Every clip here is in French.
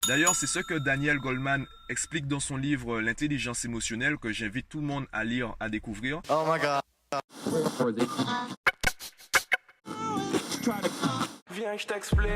D'ailleurs, c'est ce que Daniel Goleman explique dans son livre L'intelligence émotionnelle que j'invite tout le monde à lire, à découvrir. Oh my god. Viens, je t'explique.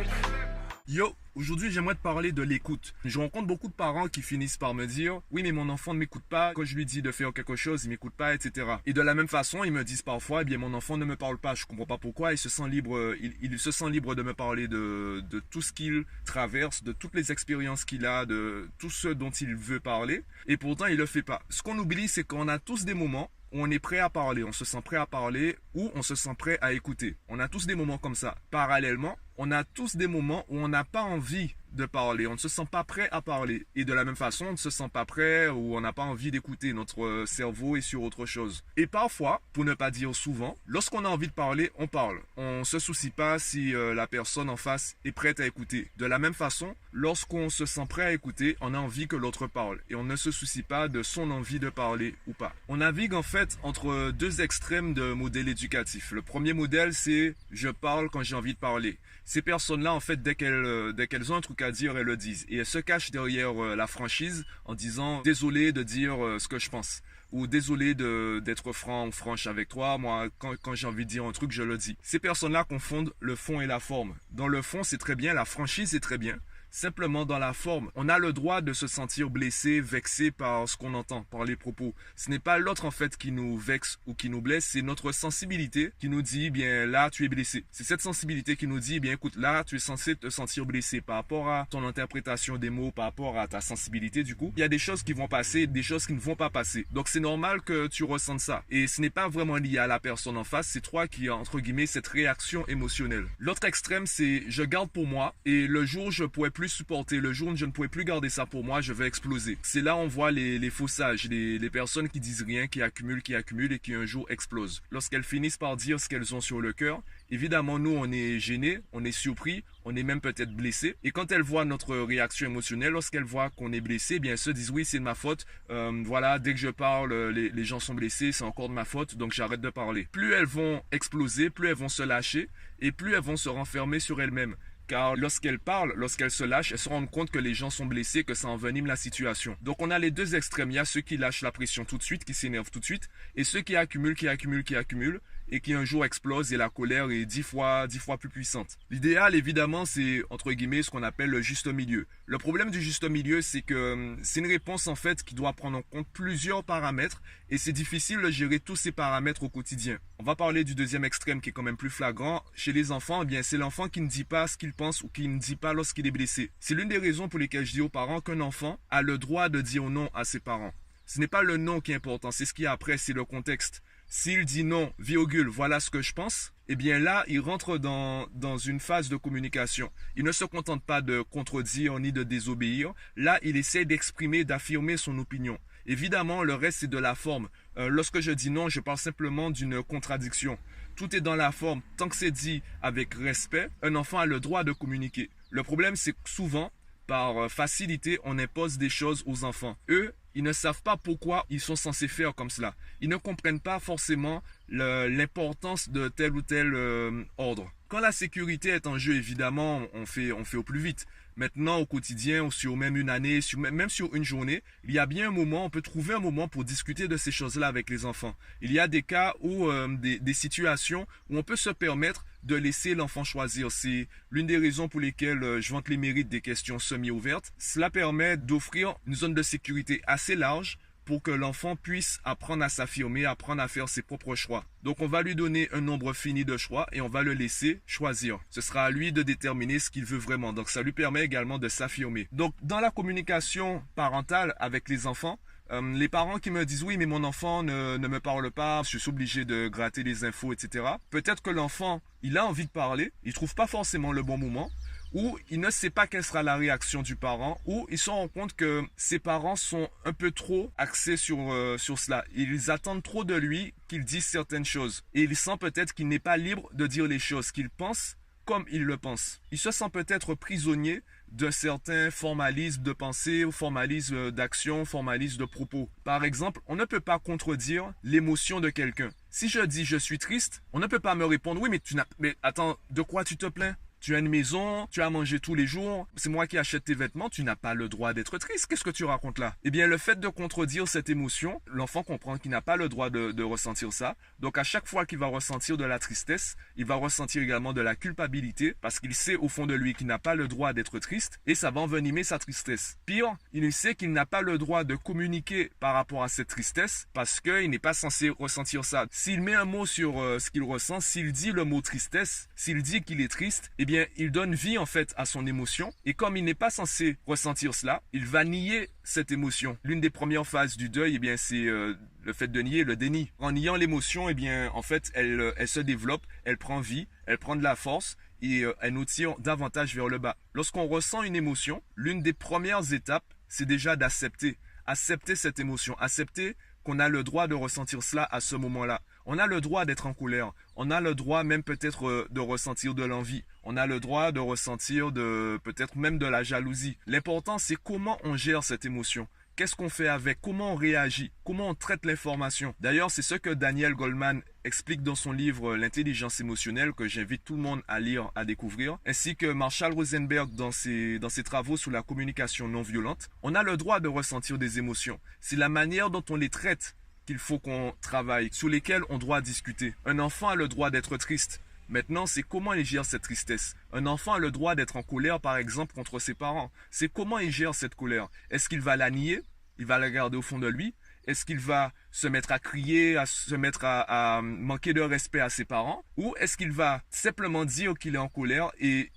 Yo, aujourd'hui j'aimerais te parler de l'écoute. Je rencontre beaucoup de parents qui finissent par me dire « Oui, mais mon enfant ne m'écoute pas. Quand je lui dis de faire quelque chose, il ne m'écoute pas, etc. » Et de la même façon, ils me disent parfois « Eh bien, mon enfant ne me parle pas. Je ne comprends pas pourquoi. Il se sent libre, il se sent libre de me parler de tout ce qu'il traverse, de toutes les expériences qu'il a, de tout ce dont il veut parler. Et pourtant, il ne le fait pas. » Ce qu'on oublie, c'est qu'on a tous des moments où on est prêt à parler, on se sent prêt à parler ou on se sent prêt à écouter. On a tous des moments comme ça. Parallèlement, on a tous des moments où on n'a pas envie de parler, on ne se sent pas prêt à parler. Et de la même façon, on ne se sent pas prêt ou on n'a pas envie d'écouter. Notre cerveau est sur autre chose. Et parfois, pour ne pas dire souvent, lorsqu'on a envie de parler, on parle. On ne se soucie pas si la personne en face est prête à écouter. De la même façon, lorsqu'on se sent prêt à écouter, on a envie que l'autre parle. Et on ne se soucie pas de son envie de parler ou pas. On navigue en fait entre deux extrêmes de modèles éducatifs. Le premier modèle, c'est « je parle quand j'ai envie de parler ». Ces personnes-là, en fait, dès qu'elles ont un truc à dire, elles le disent. Et elles se cachent derrière la franchise en disant « désolé de dire ce que je pense ». Ou désolé d'être franc ou franche avec toi, moi quand j'ai envie de dire un truc, je le dis. Ces personnes-là confondent le fond et la forme. Dans le fond, c'est très bien, la franchise c'est très bien. Simplement dans la forme, on a le droit de se sentir blessé, vexé par ce qu'on entend, par les propos. Ce n'est pas l'autre en fait qui nous vexe ou qui nous blesse, c'est notre sensibilité qui nous dit, bien là tu es blessé. C'est cette sensibilité qui nous dit, bien écoute, là tu es censé te sentir blessé par rapport à ton interprétation des mots, par rapport à ta sensibilité du coup. Il y a des choses qui vont passer, des choses qui ne vont pas passer. Donc c'est normal que tu ressentes ça. Et ce n'est pas vraiment lié à la personne en face, c'est toi qui as entre guillemets cette réaction émotionnelle. L'autre extrême c'est je garde pour moi et le jour où je pourrais plus supporter, le jour où je ne pourrais plus garder ça pour moi, je vais exploser. C'est là où on voit les faux sages, les personnes qui disent rien, qui accumulent et qui un jour explosent. Lorsqu'elles finissent par dire ce qu'elles ont sur le cœur, évidemment nous on est gênés, on est surpris, on est même peut-être blessé. Et quand elles voient notre réaction émotionnelle, lorsqu'elles voient qu'on est blessé, eh bien elles se disent oui c'est de ma faute, voilà dès que je parle les gens sont blessés, c'est encore de ma faute donc j'arrête de parler. Plus elles vont exploser, plus elles vont se lâcher et plus elles vont se renfermer sur elles-mêmes. Car lorsqu'elles parlent, lorsqu'elles se lâchent, elles se rendent compte que les gens sont blessés, que ça envenime la situation. Donc on a les deux extrêmes. Il y a ceux qui lâchent la pression tout de suite, qui s'énervent tout de suite, et ceux qui accumulent, et qui un jour explosent et la colère est 10 fois plus puissante. L'idéal, évidemment, c'est, entre guillemets, ce qu'on appelle le juste milieu. Le problème du juste milieu, c'est que c'est une réponse, en fait, qui doit prendre en compte plusieurs paramètres, et c'est difficile de gérer tous ces paramètres au quotidien. On va parler du deuxième extrême qui est quand même plus flagrant. Chez les enfants, eh bien, c'est l'enfant qui ne dit pas ce qu'il pense ou qui ne dit pas lorsqu'il est blessé. C'est l'une des raisons pour lesquelles je dis aux parents qu'un enfant a le droit de dire non à ses parents. Ce n'est pas le non qui est important, c'est ce qui est après, c'est le contexte. S'il dit non, virgule, voilà ce que je pense, eh bien là, il rentre dans une phase de communication. Il ne se contente pas de contredire ni de désobéir. Là, il essaie d'exprimer, d'affirmer son opinion. Évidemment, le reste, c'est de la forme. Lorsque je dis non, je parle simplement d'une contradiction. Tout est dans la forme. Tant que c'est dit avec respect, un enfant a le droit de communiquer. Le problème, c'est que souvent, par facilité, on impose des choses aux enfants. Eux, ils ne savent pas pourquoi ils sont censés faire comme cela. Ils ne comprennent pas forcément l'importance de tel ou tel ordre. Quand la sécurité est en jeu, évidemment, on fait au plus vite. Maintenant, au quotidien, ou sur même une année, même sur une journée, il y a bien un moment, on peut trouver un moment pour discuter de ces choses-là avec les enfants. Il y a des cas où, des situations où on peut se permettre de laisser l'enfant choisir. C'est l'une des raisons pour lesquelles je vante les mérites des questions semi-ouvertes. Cela permet d'offrir une zone de sécurité assez large pour que l'enfant puisse apprendre à s'affirmer, apprendre à faire ses propres choix. Donc on va lui donner un nombre fini de choix et on va le laisser choisir. Ce sera à lui de déterminer ce qu'il veut vraiment. Donc ça lui permet également de s'affirmer. Donc dans la communication parentale avec les enfants, les parents qui me disent oui mais mon enfant ne me parle pas, je suis obligé de gratter les infos, etc. Peut-être que l'enfant, il a envie de parler, il trouve pas forcément le bon moment, ou il ne sait pas quelle sera la réaction du parent, ou il se rend compte que ses parents sont un peu trop axés sur cela. Ils attendent trop de lui qu'il dise certaines choses. Et il sent peut-être qu'il n'est pas libre de dire les choses qu'il pense comme il le pense. Il se sent peut-être prisonnier d'un certain formalisme de pensée, formalisme d'action, formalisme de propos. Par exemple, on ne peut pas contredire l'émotion de quelqu'un. Si je dis je suis triste, on ne peut pas me répondre oui mais attends, de quoi tu te plains? Tu as une maison, tu as mangé tous les jours, c'est moi qui achète tes vêtements, tu n'as pas le droit d'être triste. Qu'est-ce que tu racontes là? Eh bien, le fait de contredire cette émotion, l'enfant comprend qu'il n'a pas le droit de ressentir ça. Donc, à chaque fois qu'il va ressentir de la tristesse, il va ressentir également de la culpabilité parce qu'il sait au fond de lui qu'il n'a pas le droit d'être triste et ça va envenimer sa tristesse. Pire, il sait qu'il n'a pas le droit de communiquer par rapport à cette tristesse parce qu'il n'est pas censé ressentir ça. S'il met un mot sur ce qu'il ressent, s'il dit le mot tristesse, s'il dit qu'il est triste, eh bien, il donne vie en fait à son émotion. Et comme il n'est pas censé ressentir cela, il va nier cette émotion. L'une des premières phases du deuil, eh bien, c'est le fait de nier, le déni. En niant l'émotion, eh bien, en fait, elle se développe, elle prend vie, elle prend de la force et elle nous tire davantage vers le bas. Lorsqu'on ressent une émotion, l'une des premières étapes, c'est déjà d'accepter. Accepter cette émotion, accepter qu'on a le droit de ressentir cela à ce moment-là. On a le droit d'être en colère. On a le droit même peut-être de ressentir de l'envie. On a le droit de ressentir peut-être même de la jalousie. L'important, c'est comment on gère cette émotion. Qu'est-ce qu'on fait avec? Comment on réagit? Comment on traite l'information? D'ailleurs, c'est ce que Daniel Goleman explique dans son livre L'intelligence émotionnelle que j'invite tout le monde à lire, à découvrir, ainsi que Marshall Rosenberg dans ses travaux sur la communication non violente. On a le droit de ressentir des émotions. C'est la manière dont on les traite qu'il faut qu'on travaille, sur lesquelles on doit discuter. Un enfant a le droit d'être triste. Maintenant, c'est comment il gère cette tristesse. Un enfant a le droit d'être en colère, par exemple, contre ses parents. C'est comment il gère cette colère. Est-ce qu'il va la nier? Il va la garder au fond de lui? Est-ce qu'il va se mettre à crier, à se mettre à manquer de respect à ses parents? Ou est-ce qu'il va simplement dire qu'il est en colère et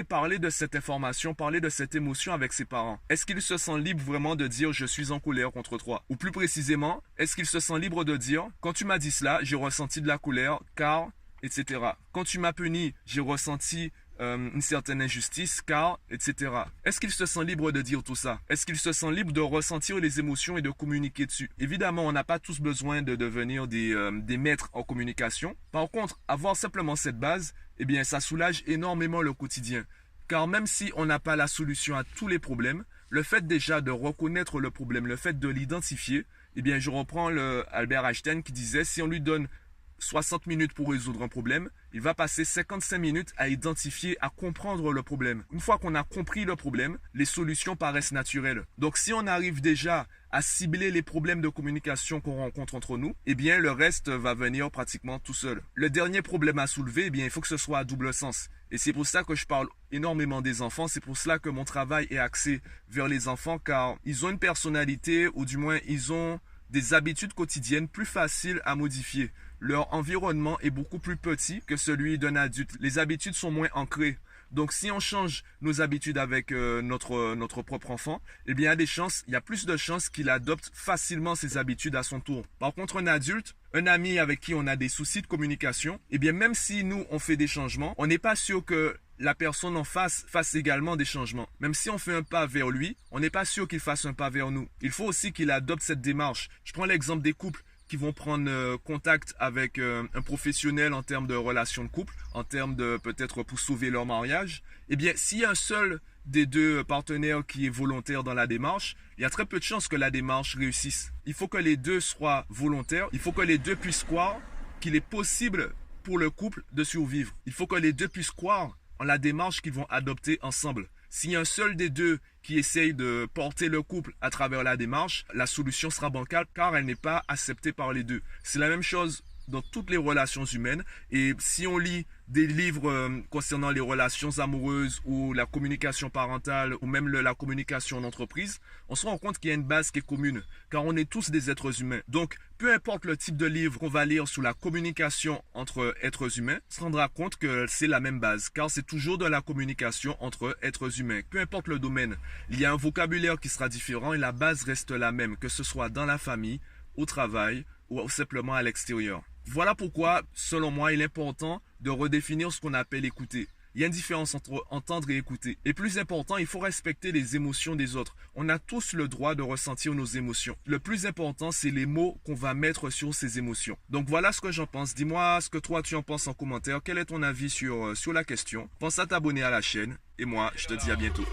parler de cette information, parler de cette émotion avec ses parents? Est-ce qu'il se sent libre vraiment de dire « je suis en colère contre toi » ? Ou plus précisément, est-ce qu'il se sent libre de dire « quand tu m'as dit cela, j'ai ressenti de la colère car… » etc. Quand tu m'as puni, j'ai ressenti une certaine injustice, car, etc. Est-ce qu'il se sent libre de dire tout ça? Est-ce qu'il se sent libre de ressentir les émotions et de communiquer dessus? Évidemment, on n'a pas tous besoin de devenir des maîtres en communication. Par contre, avoir simplement cette base, eh bien, ça soulage énormément le quotidien. Car même si on n'a pas la solution à tous les problèmes, le fait déjà de reconnaître le problème, le fait de l'identifier, eh bien, je reprends Albert Einstein qui disait, si on lui donne 60 minutes pour résoudre un problème, il va passer 55 minutes à identifier, à comprendre le problème. Une fois qu'on a compris le problème, les solutions paraissent naturelles. Donc si on arrive déjà à cibler les problèmes de communication qu'on rencontre entre nous, eh bien le reste va venir pratiquement tout seul. Le dernier problème à soulever, eh bien il faut que ce soit à double sens. Et c'est pour ça que je parle énormément des enfants, c'est pour cela que mon travail est axé vers les enfants, car ils ont une personnalité, ou du moins ils ont des habitudes quotidiennes plus faciles à modifier. Leur environnement est beaucoup plus petit que celui d'un adulte. Les habitudes sont moins ancrées. Donc si on change nos habitudes avec notre propre enfant, eh bien il y a plus de chances qu'il adopte facilement ses habitudes à son tour. Par contre, un adulte, un ami avec qui on a des soucis de communication, eh bien même si nous on fait des changements, on n'est pas sûr que la personne en face fasse également des changements. Même si on fait un pas vers lui, on n'est pas sûr qu'il fasse un pas vers nous. Il faut aussi qu'il adopte cette démarche. Je prends l'exemple des couples qui vont prendre contact avec un professionnel en termes de relations de couple, en termes de peut-être pour sauver leur mariage. Eh bien, s'il y a un seul des deux partenaires qui est volontaire dans la démarche, il y a très peu de chances que la démarche réussisse. Il faut que les deux soient volontaires, il faut que les deux puissent croire qu'il est possible pour le couple de survivre. Il faut que les deux puissent croire en la démarche qu'ils vont adopter ensemble. S'il y a un seul des deux qui essaye de porter le couple à travers la démarche, la solution sera bancale car elle n'est pas acceptée par les deux. C'est la même chose dans toutes les relations humaines. Et si on lit des livres concernant les relations amoureuses ou la communication parentale ou même la communication en entreprise, on se rend compte qu'il y a une base qui est commune car on est tous des êtres humains. Donc, peu importe le type de livre qu'on va lire sur la communication entre êtres humains, on se rendra compte que c'est la même base car c'est toujours de la communication entre êtres humains. Peu importe le domaine, il y a un vocabulaire qui sera différent et la base reste la même, que ce soit dans la famille, au travail ou simplement à l'extérieur. Voilà pourquoi, selon moi, il est important de redéfinir ce qu'on appelle écouter. Il y a une différence entre entendre et écouter. Et plus important, il faut respecter les émotions des autres. On a tous le droit de ressentir nos émotions. Le plus important, c'est les mots qu'on va mettre sur ces émotions. Donc voilà ce que j'en pense. Dis-moi ce que toi tu en penses en commentaire. Quel est ton avis sur la question? Pense à t'abonner à la chaîne. Et moi, je te dis à bientôt.